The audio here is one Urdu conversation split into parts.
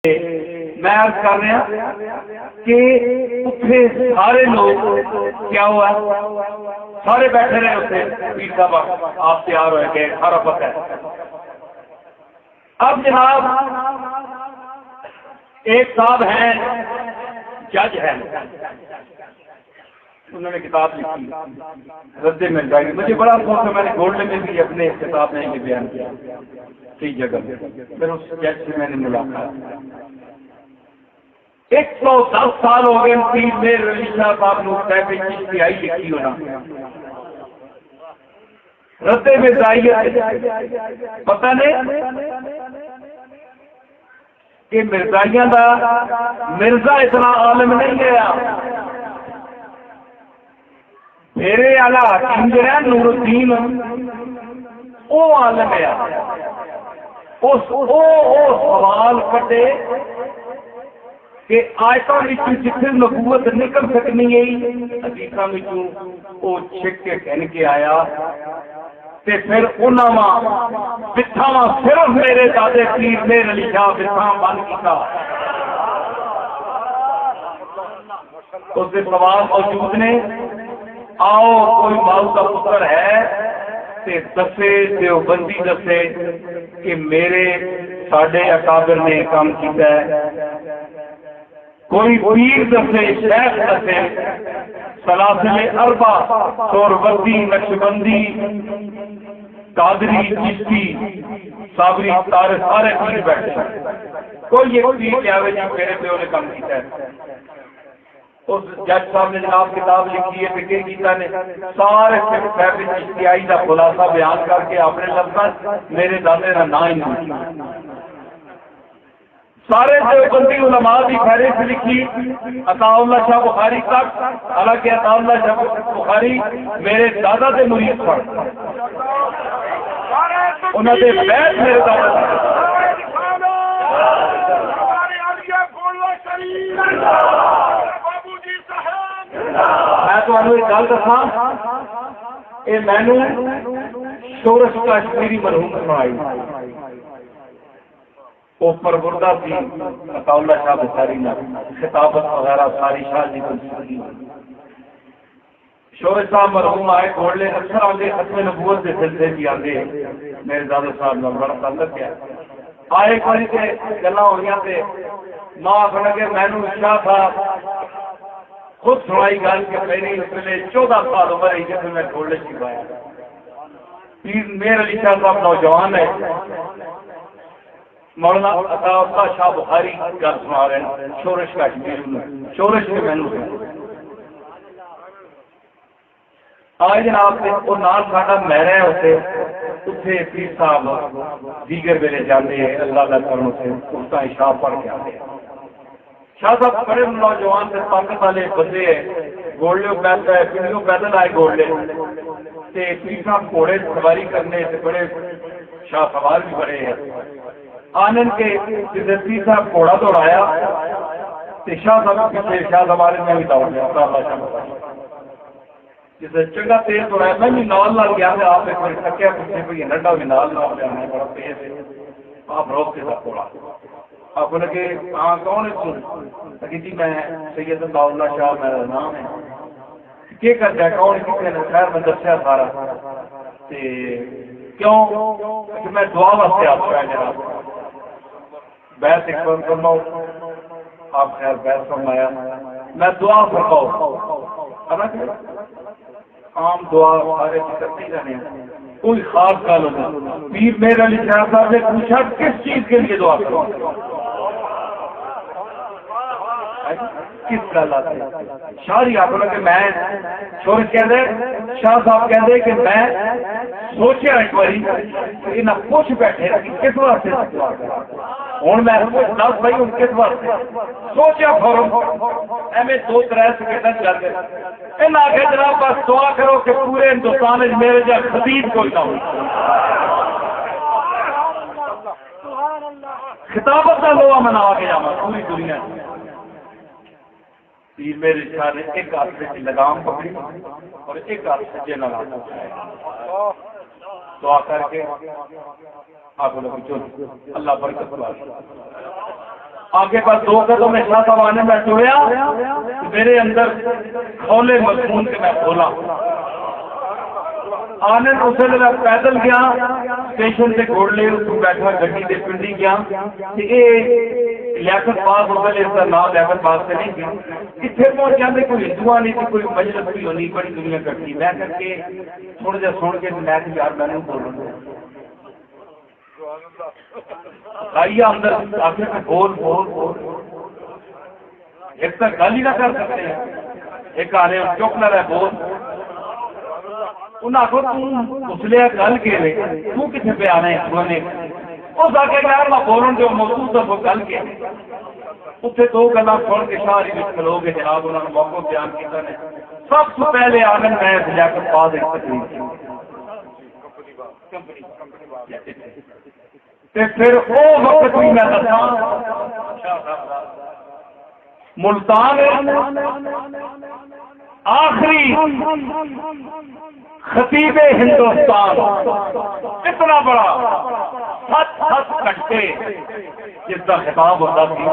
میں عرض کر رہا کہ اتنے سارے لوگ کیا ہوا، سارے بیٹھے رہے اتنے، پیر صاحب آپ تیار ہوئے گئے، سارا پتہ ہے۔ اب جناب ایک صاحب ہیں، جج ہیں، انہوں نے کتاب لکھی رد مرزائی، مجھے بڑا افسوس ہے میں نے گولڈن میں بھی اپنے کتاب میں یہ بیان کیا کئی جگہ، پھر اس جج سے میں نے ملاقات 110 سال ہو گئے پیر میر علی شاہ صاحب نے کہتے چشتیائی لکھی ہونا رد مرزائیت، پتہ نہیں کہ مرزائیاں دا مرزا اتنا عالم نہیں گیا، میرے آلہ حکیم جو ہے نور الدین وہ عالم ہے، سوال کٹے کہ آیتوں جتنے نبوت نکل سکنی ہے حدیثاں وہ چھک کے کہن کے آیا تے پھر انہاں بتھاواں صرف میرے دادے پیر میر علی شاہ بتھاں بند کیتا، اس کے سوال موجود نے، آؤ کوئی ماؤ کا پتر ہے تے دسے دیوبندی دسے کہ میرے ساڈے اکابر نے کام کیتا ہے، کوئی پیر دسے، شیخ دسے، سلاسل اربع سہروردی نقشبندی قادری چشتی صابری سارے پیر بیٹھے، کوئی ایک پیر کیا ہوئے جو میرے پیو نے کام کیتا ہے۔ اس جج صاحب نے جناب کتاب لکھی ہے، فکر کیتا نے سارے فیبرک چشتیائی کا خلاصہ بیان کر کے اپنے لفظ میرے دادے کا نام ہی نہیں، سارے دیوبندی علماء کی فہرست لکھی عطا اللہ شاہ بخاری تک، حالانکہ عطا اللہ شاہ بخاری میرے دادا کے مرید پر انہوں نے بیت میرے دادا میں تمہیں ایک گل دسا، یہ مینو شورش کشمیری مرحوم سنائی، وہ پروردہ سی عطا اللہ شاہ بخاری نے خطابت وغیرہ ساری شاہ جی کو شورش صاحب مرحوم آئے گھوڑلے اکثر آتے ختم نبوت کے سلسلے بھی آتے، میرے دادا صاحب نے بڑا تعلق ہے، آئے ایک باری سے گلا ہوئی تھے، ماں آخر لگے مینو شاہ صاحب خود سنائی گل کہ میری اس ویلے 14 سال عمر ہے جس میں میں گھوڑلے سکھایا، پیر میر علی شاہ صاحب نوجوان ہے، مولانا عطا اللہ شاہ بخاری گل سنا رہے ہیں شورش کشمیر میں، شورش کے مینو آئے جناب سے وہ نال ساڈا میرا ہوتے اتنے پیر صاحب دیگر ویلے جانے ہیں اللہ کا کرم سے اس کا شاہ پڑھ کے آتے ہیں، شاہ صاحب بڑے نوجوان سے طاقت والے بندے ہیں، گھوڑے پیدل ہے، پنڈیوں پیدل آئے گھوڑے تے پیر صاحب گھوڑے سواری کرنے سے بڑے شاہ سوار بھی بڑے ہیں، آنند کے جسے پیر صاحب گھوڑا دوڑایا تے شاہ صاحب پیچھے شاہ سواری میں بھی دوڑ گیا، جسے چنگا تیز دوڑایا میں بھی نال لگ گیا تھا، آپ ایک تھکیا پوچھے کوئی نڈا بھی نال لگ گیا میں بڑا تیز ہے، آپ روک کے ساتھ گھوڑا آپ نے کہ ہاں کون ہے کہ جی میں سید اللہ شاہ میرا نام ہے، کیا کرتا ہے کون کتنے نے خیر میں دسیا سارا کیوں کہ میں دعا واسطے آپ کا جناب بیت ایک بار فرماؤ، آپ خیر بیت فرمایا میں دعا فرماؤ، عام دعا سارے کرتے رہنے ہیں، کوئی خاص گل نہیں، پیر میر علی شاہ صاحب نے پوچھا کس چیز کے لیے دعا کرو، کس گل آتی شاہ آپ کہ میں شورش کہتے شاہ صاحب کہتے کہ میں سوچیا ایک باری یہ پوچھ بیٹھے کس واسطے ہوں میں دس بھائی ہوں کس واسطے سوچیا فورم ایویں 2-3 سیکنڈ چل گئے ان آگے جناب بس دعا کرو کہ پورے ہندوستان میرے جا خطیب کوئی نہ ہو، خطابت کا لوا منا کے جانا پوری دنیا پیر میرے شاہ نے ایک ہاتھ سے لگام پکڑی اور ایک ہاتھ سے جینا دعا کر کے آپ اللہ برکت آگے پر 2 قدم میں شاہ صاحب آنے میں ٹویا، میرے اندر کھولے مضمون کے میں کھولا آنے اسے میں پیدل گیا اسٹیشن سے گھوڑ لے بیٹھا گڈی سے پنڈی گیا یہ لیاقت پاس ہو گئے، اس کا نام لیاقت پاس سے نہیں گیا، کتنے پہنچ جاتے کوئی ہندو نہیں تھی، کوئی مجلس بھی ہونی، بڑی دنیا کٹی میں کر کے تھوڑا جا سن کے میں کہ یار میں نے بولوں آئیے اندر آخر میں بول بول بول ایک تک گل ہی نہ کر سکتے ہیں، ایک آ رہے چپ نہ رہے بول انہیں آخو اس لیے گل کے کتنے پہ آنا ہے اس آ کے یار میں بولوں جو موضوع تھا وہ گل کے اتنے 2 گلا سن کے ساری کھلو گے جناب انہوں نے موقع بیان کیا نے سب سے پہلے آنند میں لیاقت پاس ایک تقریر پھر وہ وقت بھی میں دساں ملتان آخری خطیب ہندوستان اتنا بڑا 7 گھنٹے جس کا خطاب ہوتا تھا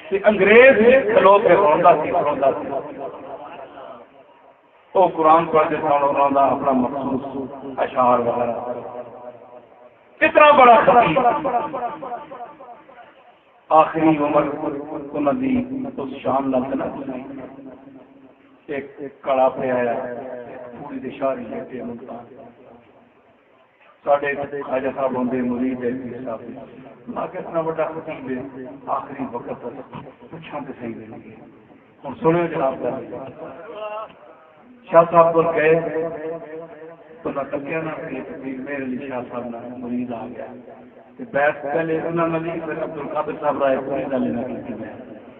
کہ انگریز کھلو کے روندہ سی وہ قرآن پڑھتے روندہ اپنا مخصوص اشعار وغیرہ اتنا بڑا خطیب آخری عمر اس شام لگنا ایک کڑا پہ آیا پوری دشاری لیتے ملتان ساڑھے خواجہ صاحب ہوندے مرید ہے پیر صاحب اتنا بڑا خطیب ہے آخری وقت پوچھاں تے صحیح دیں گے ہوں سنو جناب شاہ صاحب کو گئے تو نہ تکیا نہ میرے علی شاہ صاحب نہ مرید آ گیا بیٹھ پہلے انہوں نے عبد القادر صاحب رائے پوری گل نہ کی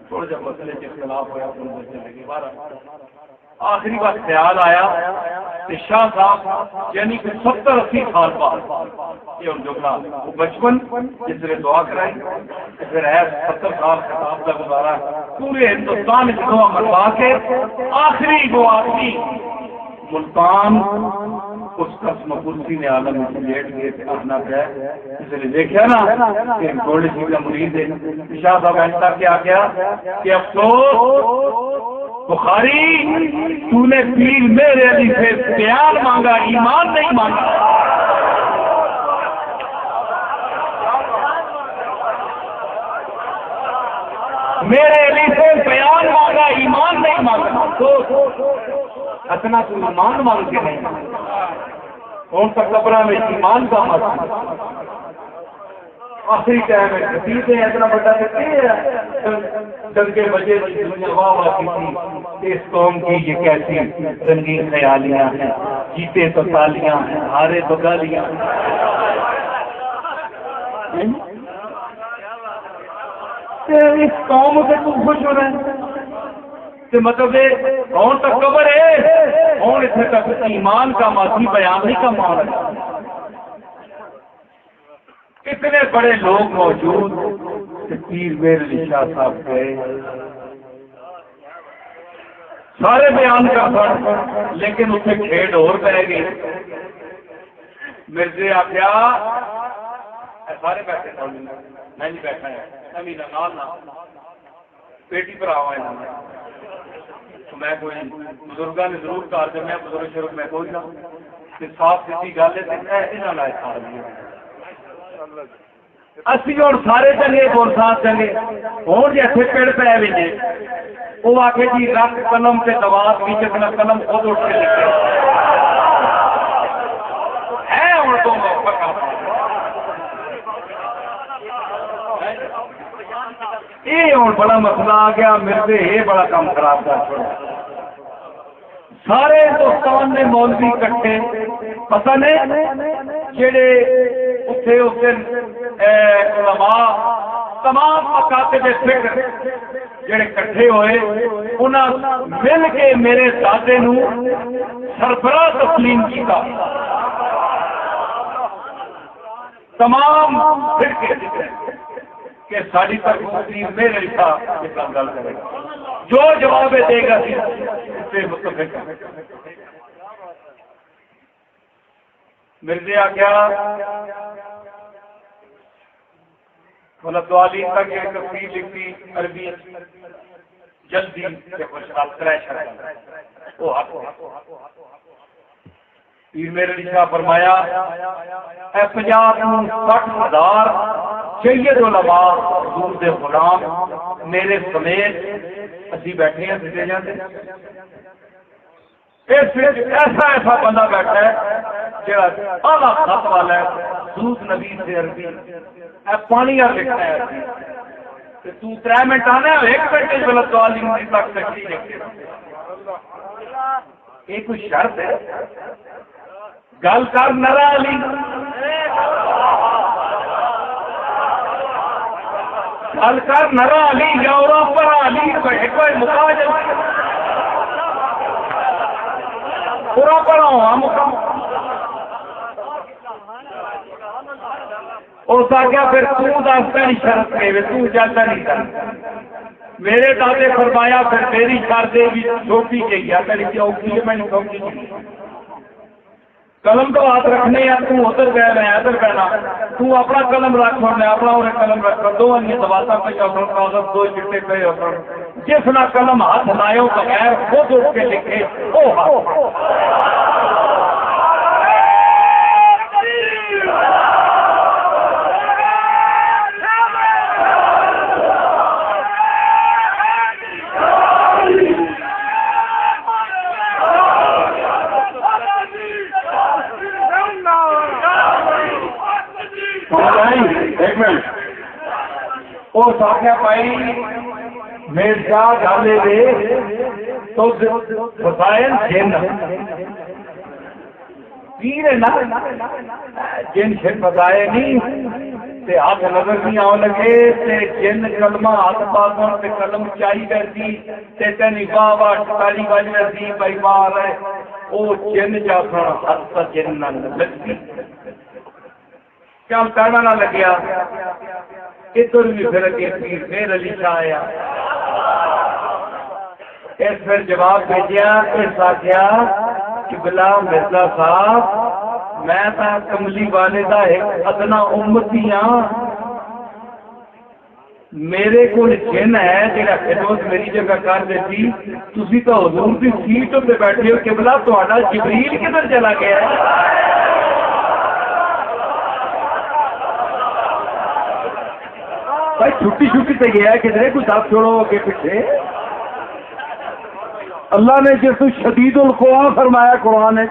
تھوڑا جا مسئلے کے اختلاف ہوا آخری بات خیال آیا کہ شاہ صاحب یعنی کہ 70-80 سال بعد یہ جملہ وہ بچپن جس نے دعا کرائی پھر ہے 70 سال خطاب کا گزارا پورے ہندوستان میں دعا منوا کے آخری وہ آدمی ملتان اس قسم کرسی نے عالم میں لیٹ گئے تھے آنا پہ اس نے دیکھا نا کہ گولڈ جی کا مرید ہے شاہ صاحب ایسا کیا گیا کہ افسوس بخاری تو نے پیر میرے علی سے پیار مانگا ایمان نہیں مانگا میرے علی سے پیار مانگا ایمان نہیں مانگا تو اتنا تو ایمان مانگ کے نہیں کون سا قبرہ میں ایمان کا مسئلہ آخری ٹائم ہے خطیب ہے اتنا بڑا ڈنکے بجے دنیا واہ کی تھی اس قوم کی یہ کیسی رنگین خیالیاں ہیں جیتے تو تالیاں ہیں ہارے تو گالیاں اس قوم سے تو خوش ہو رہے ہیں مطلب کون تک قبر ہے کون اتنے تک ایمان کا ماضی بیان نہیں کا معاملہ اتنے بڑے لوگ موجود پیر میر علی شاہ صاحب گئے سارے بیان کر لیکن اسے کھیڈ اور پہ گئی مرزے آخیا سارے بیٹھے میں نہیں بیٹھا ہے بیٹی پر آوا میں کوئی بزرگوں نے ضرور کار جب میں بزرگ شروع میں کوئی نہ صاف سی گل ہے اسی اور سارے چنگے بول ساتھ چنگے ہوں جی اتنے پیڑ پہ بھی وہ آ کے جی رکھ قلم سے دباؤ پیچھے اپنا قلم خود اٹھ کے لکھے ہے ہوں تو یہ ہوں بڑا مسئلہ آ گیا میرے یہ بڑا کام خراب کر چھوڑا سارے ہندوستان میں مولوی کٹھے پتہ نہیں جڑے اتنے اس دن علماء تمام مکاتب فکر جڑے کٹھے ہوئے انہاں مل کے میرے دادے نو سربراہ تسلیم کیتا تمام فرقے کہ ساری تقریر میرے لکھا اس کا گل کرے گا جو جواب دے گا متفق مرزا کیا مطلب دعالی تک ایک تفسیر لکھی عربی جلدی سے خوشحال کریش وہ پیر میرے لکھا فرمایا 50-60,000 سید علماء حضور دے غلام میرے سمیت اسی بیٹھے ہیں سیدھے جاتے ایسا بندہ بیٹھا ہے جڑا اعلیٰ خط والا ہے سود نبی سے عربی پانی اور لکھنا ہے عربی تو 3 منٹ آنا ہے 1 منٹ غلط والی تک تکلیف لکھتے یہ کوئی شرط ہے گل کر نرا علی گل کر نرا علی یا پر علی کوئی مقاج پورا پڑھا مقام اس آگیا پھر دستا نہیں شرط کے تو جاتا نہیں کر میرے دادے فرمایا پھر میری شرط بھی چھوٹی گئی ہے میری چوکی ہے میں چوکی قلم تو ہاتھ رکھنے ہیں تو ادھر گئے میں ادھر گنا تو اپنا قلم رکھ میں اپنا انہیں قلم رکھ دو انہیں دباتا پہ کاغذ 2 چٹے پہ جس نہ قلم ہاتھ لائے بغیر خود اٹھ کے لکھے وہ اس آخیا پائی مرزا ڈالے دے تو فضائل جن پیر نا جن سے فضائے نہیں تے ہاتھ نظر نہیں آؤ لگے تے جن کلمہ ہاتھ پاگن تے قلم چاہی کرتی تے تینی بابا ٹکاری باج رہتی بھائی مار ہے او جن جاسا ہاتھ جن نہ لگتی کیا کرنا نہ لگیا ادھر بھی پھر پیر پھر علی شاہ آیا اس پھر جواب بھیجیا اس آخیا کہ بلا مرزا صاحب میں تو کملی والے کا ایک ادنا امتی ہاں میرے کو جن ہے جہاں خدمت میری جگہ کر دیتی تھی تو حضور کی سیٹ اتنے بیٹھے ہو کہ بلا تا جبریل کدھر چلا گیا ہے بھائی چھٹی چھٹی تے گیا کدھر کوئی دس چھوڑو اگے پیچھے اللہ نے جس شدید القوا فرمایا قرآن ہے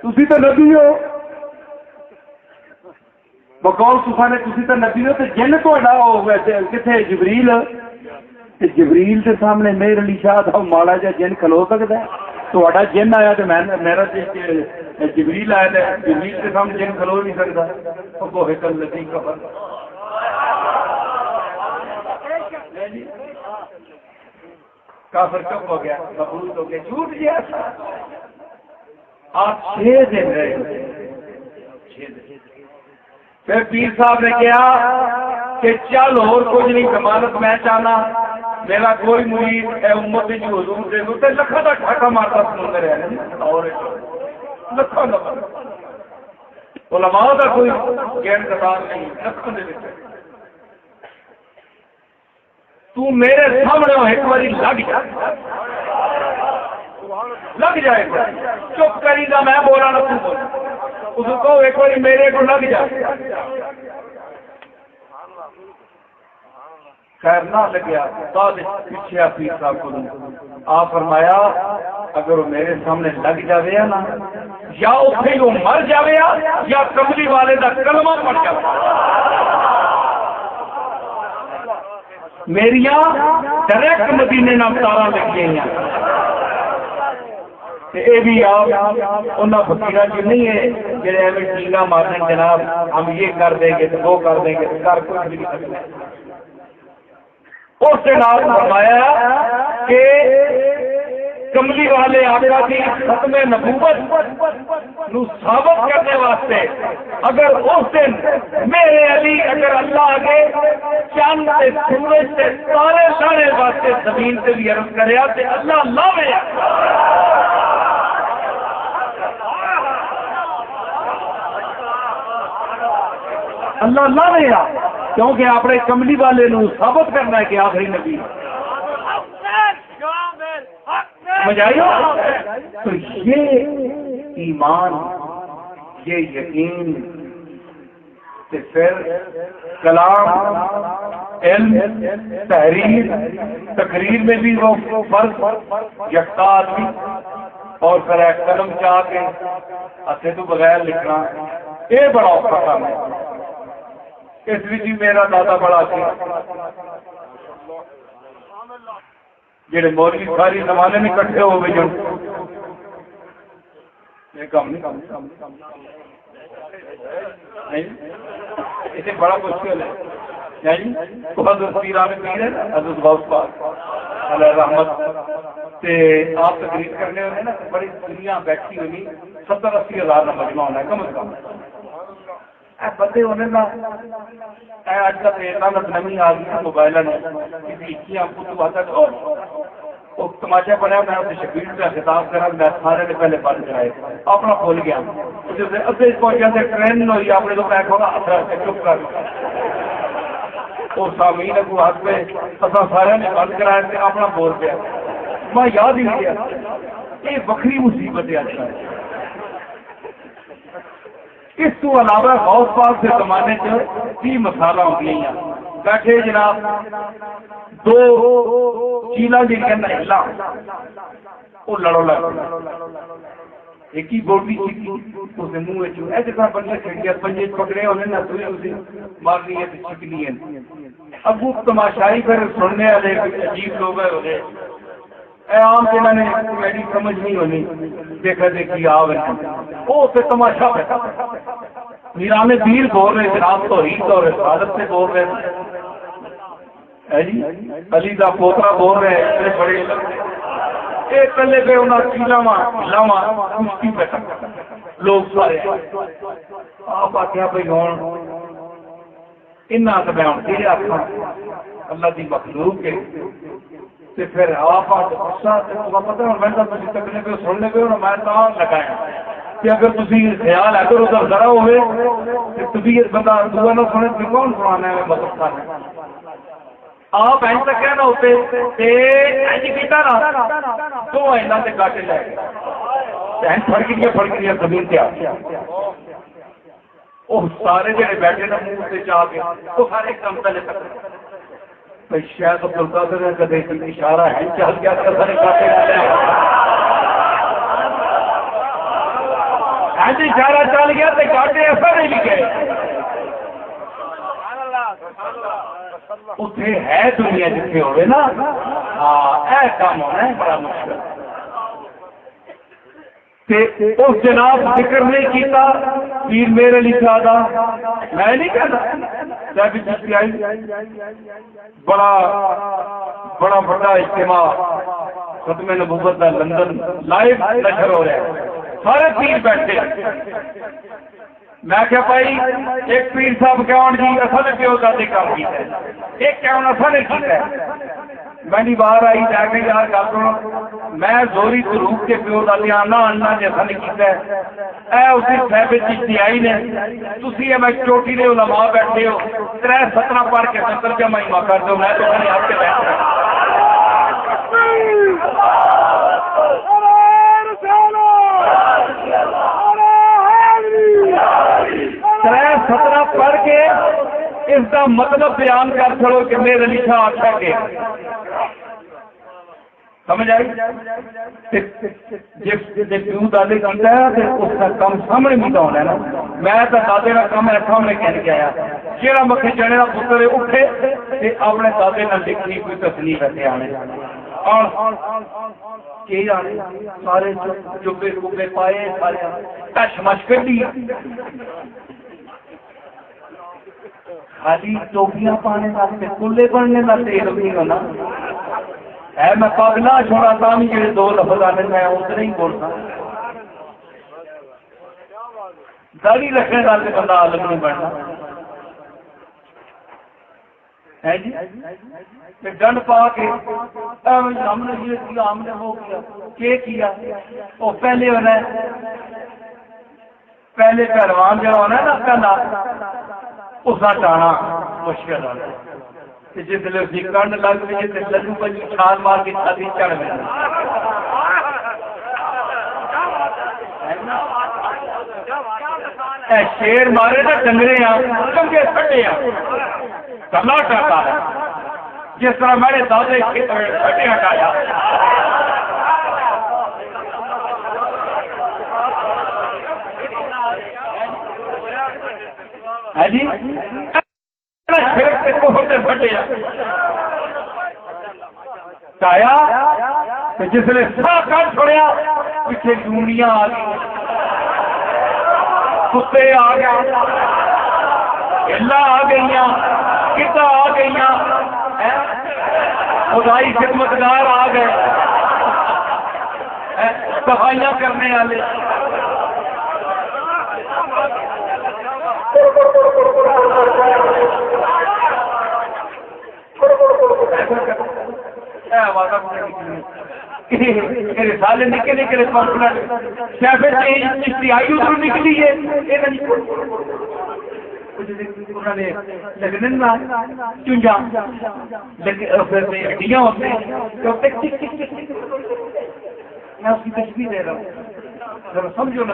تسی تو نبی ہو بقول صفا نے تسی تو نبی ہو تو جن تھوڑا ہو ویسے کتنے جبریل جبریل کے سامنے میرے علی شاہ تھا ماڑا جا جن کھلو سکتا ہے تھوڑا جن آیا تو میرا جبریل آیا تھا جبریل کے سامنے جن کھلو نہیں سکتا وہ ہے کل لذیذ خبر کافر چپ ہو گیا مبعوث ہو گیا جھوٹ گیا آپ 6 دن رہے پھر پیر صاحب نے کہا کہ چل اور کچھ نہیں ضمانت میں چاہنا میرا کوئی مرید اے امت جو حضور دے دو تے لکھا دا ٹھاکا مارتا سمندر ہے اور لکھا دا علماء دا کوئی گین قطار نہیں لکھا دے دیتے تو میرے سامنے ہو ایک باری لگ جائے گا چپ کری دا میں بولا نہ تو بول اس کو ایک باری میرے کو لگ جائے خیر نہ لگیا پیچھے پیر صاحب کو آپ فرمایا اگر وہ میرے سامنے لگ جاوے نا یا اتنے وہ مر جاوے یا کملی والے دا کلمہ پڑ جاوے میریاں ڈائریکٹ مدینے نام تارا لگی ہیں یہ بھی آپ انہوں فقیرہ کی نہیں ہے جنہیں ہمیں ٹینگا مارنے جناب ہم یہ کر دیں گے تو وہ کر دیں گے کر کچھ بھی نہیں سکتے اس سے نام فرمایا کہ کملی والے آقا کی ختم نبوت نو ثابت کرنے واسطے اگر اس دن میرے علی اگر اللہ آگے چاند سے سورج سے سارے سارے واسطے زمین سے بھی عرض کرے تے اللہ لاوے اللہ لانے گا، کیونکہ اپنے کملی والے نو ثابت کرنا ہے کہ آخری نبی سمجھائیو۔ تو یہ ایمان، یہ یقین، پھر کلام، علم، تحریر، تقریر میں بھی وہ فرض یکتا آدمی، اور پھر قلم چاہ کے ہاتھے تو بغیر لکھنا، یہ بڑا اوکھا کام ہے۔ اس بھی میرا دادا بڑا سی جڑے مولوی ساری زمانے میں کٹھے ہو گئے، یہ کام نہیں، اسے بڑا مشکل ہے۔ حضرت پیران پیر ہے، حضرت غوث پاک علیہ رحمت تے آپ تقریر کرنے ہونے نا، بڑی دنیا بیٹھی ہونی، 70-80 ہزار کا مجمع ہونا ہے کم از کم۔ بندے ہونے نا اج کل انٹرنیٹ نمی آ گئی، موبائل تماشا بنیا، میں اسے شبیر کا خطاب کرا، میں سارے نے پہلے بند کرائے، اپنا بھول گیا، ادھر پہنچا تو ٹرین ہوئی، اپنے تو میں کہوں گا چپ کر، اور سامعین کو ہاتھ پہ اصل سارے نے بند کرایا تھے، اپنا بول پیا، میں یاد ہی نہیں گیا۔ یہ وکری مصیبت ہے اچھا۔ اس تو علاوہ غوث پاک کے زمانے کی مسالہ ہوتی ہیں، بیٹھے جناب دو چیلا جی کے ہلا وہ لڑو لڑ ایک ہی بوٹی اس منہ ایسا بندے کھڑیا پنجے پکڑے ہونے نہ سوئی مارنی ہے چکنی ہے۔ ابو تماشائی پھر سننے والے عجیب لوگ ہوئے، عام جنہوں نے میری سمجھ نہیں ہونی، دیکھا دیکھی آ وہ پھر تماشا پہ میران پیر بول رہے جناب توحید اور رسالت سے بول رہے جی، علی کا پوترا بول رہے ہیں بڑے ایک کلے پہ انہیں چیلاوا لاوا کشتی پہ لوگ سارے آپ آخیا بھائی ہوں انہاں تو میں ہوں تیرے آخا اللہ کی مخلوق کے پھر آپ پتا ہوں میں تکنے پہ سننے پہ میں تو لگایا کہ اگر تھی خیال ہے تو ادھر ذرا ہوئے طبیعت بندہ دعا نہ سنے تو کون سنانا ہے مدد کرنا آپ این تک نہ ہوتے تو اینا سے کاٹے لے گئے پھڑکڑیاں زمین سے آ وہ سارے جڑے بیٹھے نا منہ سے چاہ کے وہ سارے کام پہلے تک شاید عبد القادر ہے کدے اشارہ ہے چل گیا سارے کاٹے اشارہ چل گیا تو کاٹے ایسا نہیں لکھے اتنے ہے دنیا جتنے ہوئے نا ہاں کام ہونا ہے بڑا مشکل۔ اس جناب ذکر نہیں کیتا پیر میرے لکھا تھا میں نہیں کہتا بڑا بڑا بڑا اجتماع ختم نبوت کا لندن لائیو نشر ہو رہا ہے سارے پیر بیٹھے میں کیا بھائی ایک پیر صاحب کون جی اصل پیو دادے کام کیا ہے ایک کون اصل نے کیا ہے میں نہیں باہر آئی جا کے یار گل سنو میں زوری ضرور کے پیو دادی آنا آنا جیسا نہیں کیتا ہے اے اسی صاحب چیتی آئی نے تسی میں چوٹی دے علماء بیٹھے ہو 3-17 پڑھ کے 70 جمع ایما کر دو میں تو کھانے آپ کے بیٹھ رہا 17 پڑھ کے اس کا مطلب بیان کر چھوڑو کہ میرے لکھا آخر کے سمجھ آئی جس پیو دادے کرتا ہے اس کا کام سامنے بھی ہونا ہے نا میں تو دادے کا کام ہے سامنے کہہ کے آیا جہاں مکھے چنے کا پتر اٹھے اپنے دادے نہ لکھنی کوئی تصنیف ایسے آنے سارے چوبے چوبے پائے سارے ٹچ مچ کر دی خالی ٹوپیاں پانے واسطے کلے بننے کا تیل نہیں ہونا ہے میں پگلا چھوڑا تھا بھی جڑے 2 لفظ آنے میں اتنے ہی بولتا داڑھی رکھنے کا بندہ عالم نہیں بننا ہے جی ڈنڈ پا کے ہم نے یہ کیا ہم نے وہ کیا وہ پہلے ہونا ہے پہلے پہلوان جو ہونا ہے نا اس کا ٹانا مشکل ہے جس لیے کنڈ لگ گئی تو لگو بجو چھال مار کے چھاتی چڑھ گئی شیر مارے نا ڈنگرے چنگے پھٹے کلا ٹاتا ہے جس طرح میرے دادے پھٹے ہٹایا ہے جی ٹایا جس نے سا کر چھوڑیا پیچھے ڈونیاں آ گئی کتے آ گئے ہلا آ گئی کتا آ گئی خدائی خدمتگار آ گئے صفائیاں کرنے والے سارے نکے نکلے آئی ادھر نکلی ہے چونجا ہڈیاں ہوتے ہیں میں اس کی تشبیہ دے رہا ہوں سمجھو نا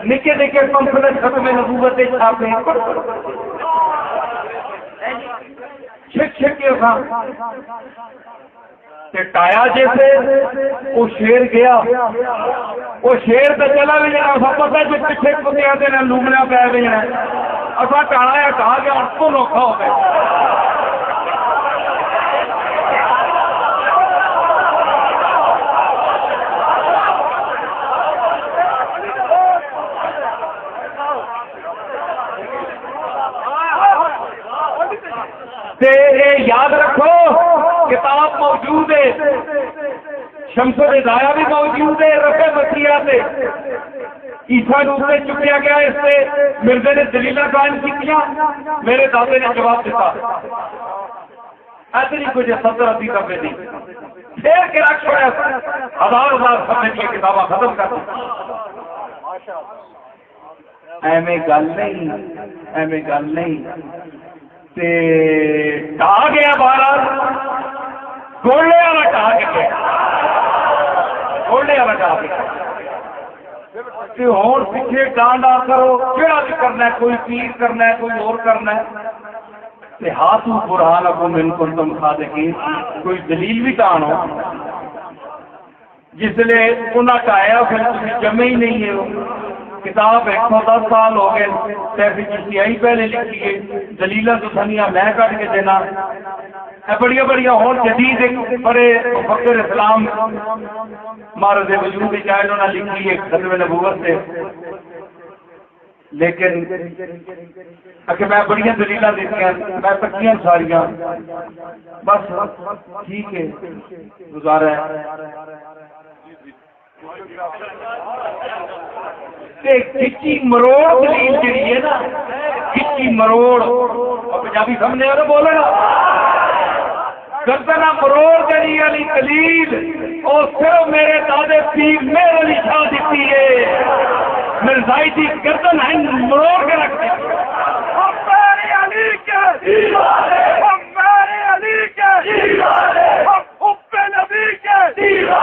نکے نکے پمفلٹ ختم نبوت چھاپے چھک چھک کے ٹایا جیسے وہ شیر گیا وہ شیر تو چلا بھی جانا سب پتا جو پیچھے کتیا دینا لومنا پی بھی جانا اصا ٹانا یا ٹا گیا اور تو نوکھا ہو گیا یاد رکھو کتاب موجود ہے شمس الہدایہ بھی موجود ہے رفع مسیح سے عیسیٰ نور سے چکیا گیا اس سے مرزا نے دلیلہ قائم کی میرے دادے نے جواب دیتا ایسے نہیں کچھ 70-80 کپڑے دی پھر کے رکھ چھوڑا ہزار سمجھ کی کتابیں ختم کر دی ایویں گل نہیں ٹا گیا بارہ گولڈے والا ٹا کے گولڈے والا ٹا کے ہوں پیچھے ڈانڈا کرو کہڑا بھی کرنا ہے کوئی پیر کرنا ہے کوئی اور کرنا ہے ہاتھ برہان کو من کو تم کھا دے کوئی دلیل بھی ٹانو جس لیے انہیں ٹایا پھر تم جمے ہی نہیں ہے وہ کتاب 110 سال ہو گئے سیفی جی پہلے لکھی ہے دلیلہ تو سنیا میں کٹ کے دینا بڑی اور جدید بڑے مفکر اسلام مارد وجود چاہے انہوں نے لکھی ہے ختم نبوت سے لیکن میں بڑی دلیل دیتی میں پکیاں ساریاں بس ٹھیک ہے گزارا ہے کچی مروڑ دلیل جڑی ہے نا کچی مروڑ پنجابی سمجھنے والے بولے نا گردنا مروڑ جڑی والی دلیل اور صرف میرے دادے پیر میرے علی شاہ دیتی ہے مرزائی کی گردن ہے مروڑ کے رکھتے ہمارے علی کے دیوانے ہمارے علی کے دیوانے ہم حب نبی کے دیوانے